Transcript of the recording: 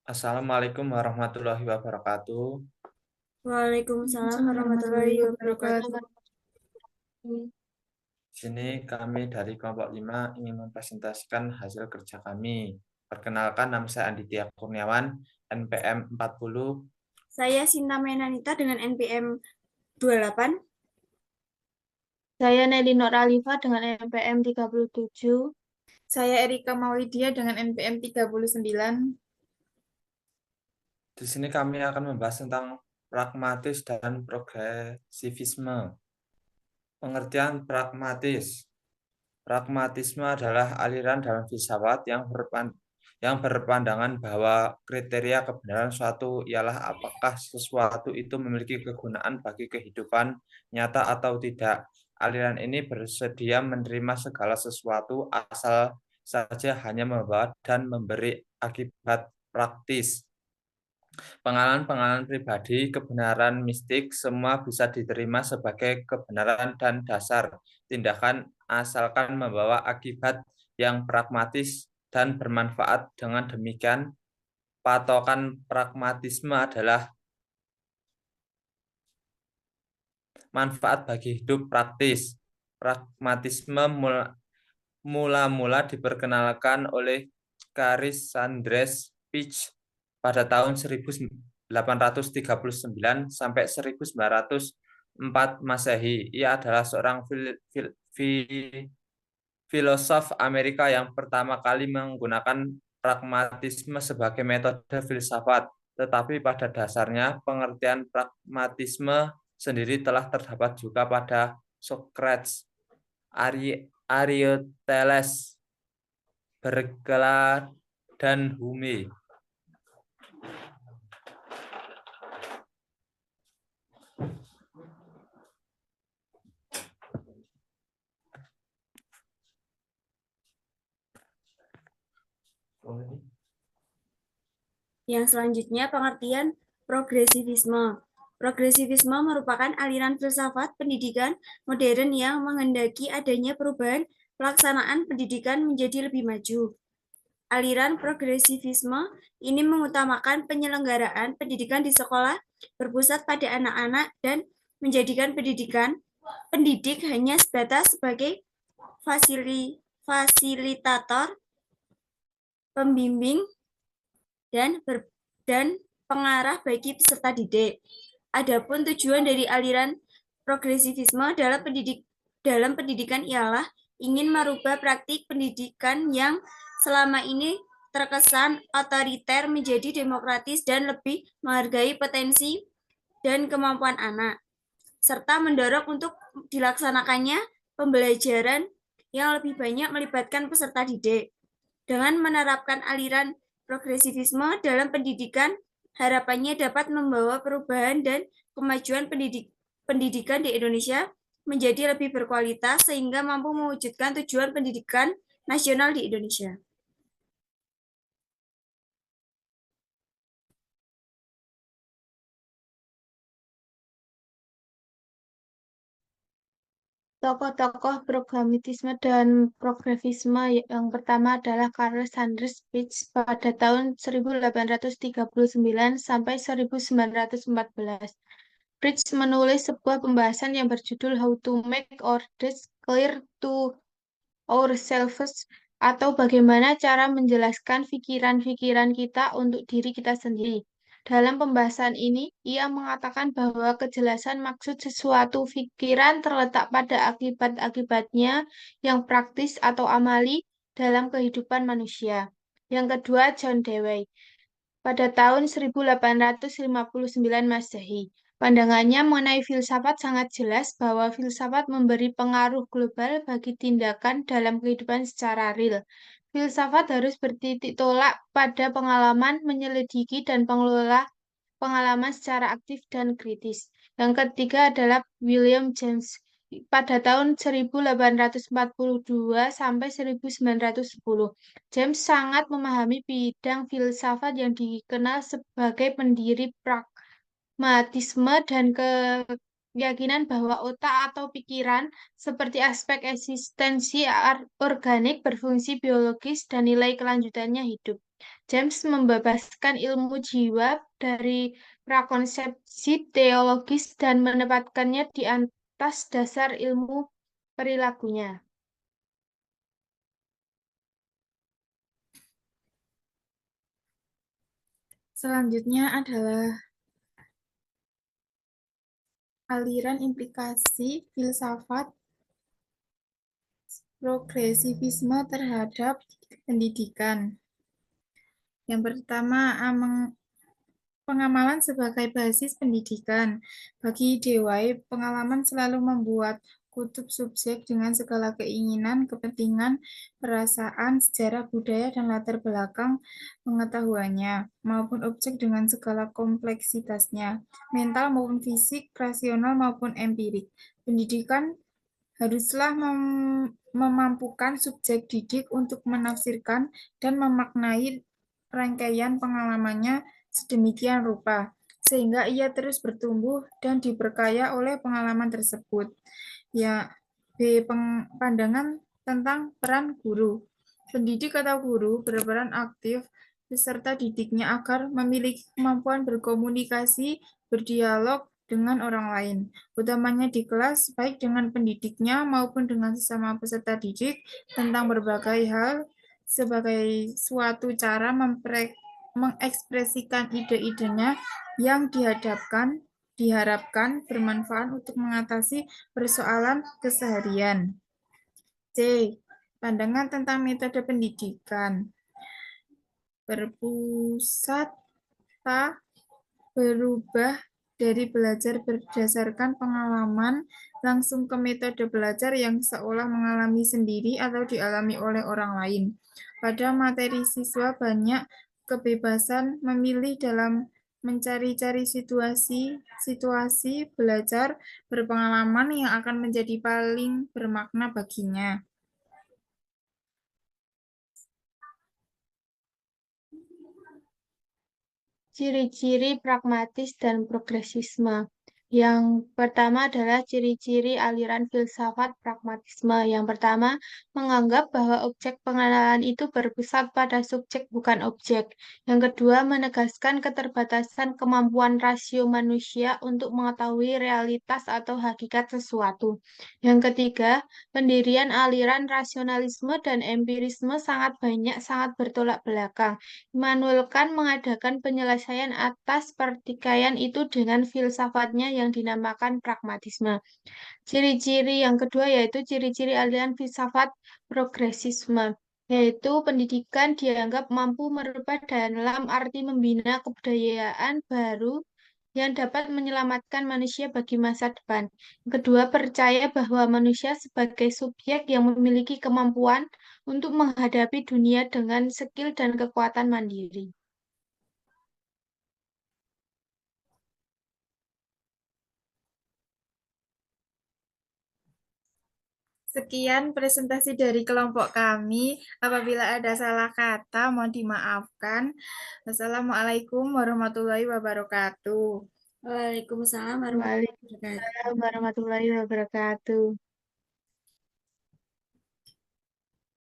Assalamualaikum warahmatullahi wabarakatuh. Waalaikumsalam warahmatullahi wabarakatuh. Di sini kami dari kelompok 5 ingin mempresentasikan hasil kerja kami. Perkenalkan, nama saya Anditya Kurniawan, NPM 40. Saya Sinta Menanita dengan NPM 28. Saya Nelly Nur Alifa dengan NPM 37. Saya Erika Maulidia dengan NPM 39. Di sini kami akan membahas tentang pragmatis dan progresivisme. Pengertian pragmatis. Pragmatisme adalah aliran dalam filsafat yang berpandangan bahwa kriteria kebenaran suatu ialah apakah sesuatu itu memiliki kegunaan bagi kehidupan nyata atau tidak. Aliran ini bersedia menerima segala sesuatu asal saja hanya membawa dan memberi akibat praktis. Pengalaman-pengalaman pribadi, kebenaran mistik, semua bisa diterima sebagai kebenaran dan dasar tindakan asalkan membawa akibat yang pragmatis dan bermanfaat. Dengan demikian, patokan pragmatisme adalah manfaat bagi hidup praktis. Pragmatisme mula-mula diperkenalkan oleh Caris Andres Pich pada tahun 1839 sampai 1904 Masehi. Ia adalah seorang filosof Amerika yang pertama kali menggunakan pragmatisme sebagai metode filsafat. Tetapi pada dasarnya pengertian pragmatisme sendiri telah terdapat juga pada Socrates, Aristoteles, Berkeley, dan Hume. Yang selanjutnya pengertian progresivisme. Progresivisme merupakan aliran filsafat pendidikan modern yang menghendaki adanya perubahan pelaksanaan pendidikan menjadi lebih maju. Aliran progresivisme ini mengutamakan penyelenggaraan pendidikan di sekolah berpusat pada anak-anak dan menjadikan pendidik hanya sebatas sebagai fasilitator, pembimbing, dan pengarah bagi peserta didik. Adapun tujuan dari aliran progresivisme dalam pendidikan ialah ingin merubah praktik pendidikan yang selama ini terkesan otoriter menjadi demokratis dan lebih menghargai potensi dan kemampuan anak, serta mendorong untuk dilaksanakannya pembelajaran yang lebih banyak melibatkan peserta didik. Dengan menerapkan aliran progresivisme dalam pendidikan, harapannya dapat membawa perubahan dan kemajuan pendidikan di Indonesia menjadi lebih berkualitas sehingga mampu mewujudkan tujuan pendidikan nasional di Indonesia. Tokoh-tokoh pragmatisme dan progresivisme yang pertama adalah Carl Sanders Peirce pada tahun 1839 sampai 1914. Peirce menulis sebuah pembahasan yang berjudul How to Make Our Deeds Clear to Ourselves, atau bagaimana cara menjelaskan pikiran-pikiran kita untuk diri kita sendiri. Dalam pembahasan ini, ia mengatakan bahwa kejelasan maksud sesuatu pikiran terletak pada akibat-akibatnya yang praktis atau amali dalam kehidupan manusia. Yang kedua, John Dewey pada tahun 1859 Masehi. Pandangannya mengenai filsafat sangat jelas bahwa filsafat memberi pengaruh global bagi tindakan dalam kehidupan secara real. Filsafat harus bertitik tolak pada pengalaman, menyelidiki, dan pengelola pengalaman secara aktif dan kritis. Yang ketiga adalah William James pada tahun 1842 sampai 1910. James sangat memahami bidang filsafat yang dikenal sebagai pendiri pragmatisme dan keyakinan bahwa otak atau pikiran seperti aspek eksistensi organik, berfungsi biologis, dan nilai kelanjutannya hidup. James membebaskan ilmu jiwa dari prakonsepsi teologis dan menempatkannya di atas dasar ilmu perilakunya. Selanjutnya adalah aliran implikasi filsafat progresivisme terhadap pendidikan. Yang pertama, pengamalan sebagai basis pendidikan. Bagi Dewey, pengalaman selalu membuat kutub subjek dengan segala keinginan, kepentingan, perasaan, sejarah, budaya, dan latar belakang pengetahuannya, maupun objek dengan segala kompleksitasnya, mental maupun fisik, rasional maupun empirik. Pendidikan haruslah memampukan subjek didik untuk menafsirkan dan memaknai rangkaian pengalamannya sedemikian rupa, sehingga ia terus bertumbuh dan diperkaya oleh pengalaman tersebut. Ya, B. Pandangan tentang peran guru. Pendidik atau guru berperan aktif beserta didiknya agar memiliki kemampuan berkomunikasi, berdialog dengan orang lain, utamanya di kelas, baik dengan pendidiknya maupun dengan sesama peserta didik tentang berbagai hal sebagai suatu cara mengekspresikan ide-idenya yang diharapkan bermanfaat untuk mengatasi persoalan keseharian. C. Pandangan tentang metode pendidikan. Berpusat berubah dari belajar berdasarkan pengalaman langsung ke metode belajar yang seolah mengalami sendiri atau dialami oleh orang lain. Pada materi siswa banyak kebebasan memilih dalam mencari-cari situasi belajar berpengalaman yang akan menjadi paling bermakna baginya. Ciri-ciri pragmatis dan progresisme. Yang pertama adalah ciri-ciri aliran filsafat pragmatisme. Yang pertama, menganggap bahwa objek pengenalan itu berpusat pada subjek bukan objek. Yang kedua, menegaskan keterbatasan kemampuan rasio manusia untuk mengetahui realitas atau hakikat sesuatu. Yang ketiga, pendirian aliran rasionalisme dan empirisme sangat bertolak belakang. Immanuel Kant mengadakan penyelesaian atas pertikaian itu dengan filsafatnya yang dinamakan pragmatisme. Ciri-ciri yang kedua yaitu ciri-ciri aliran filsafat progresisme, yaitu pendidikan dianggap mampu merubah dalam arti membina kebudayaan baru yang dapat menyelamatkan manusia bagi masa depan. Kedua, percaya bahwa manusia sebagai subjek yang memiliki kemampuan untuk menghadapi dunia dengan skill dan kekuatan mandiri. Sekian presentasi dari kelompok kami. Apabila ada salah kata, mohon dimaafkan. Wassalamualaikum warahmatullahi wabarakatuh. Waalaikumsalam warahmatullahi wabarakatuh. Waalaikumsalam warahmatullahi wabarakatuh.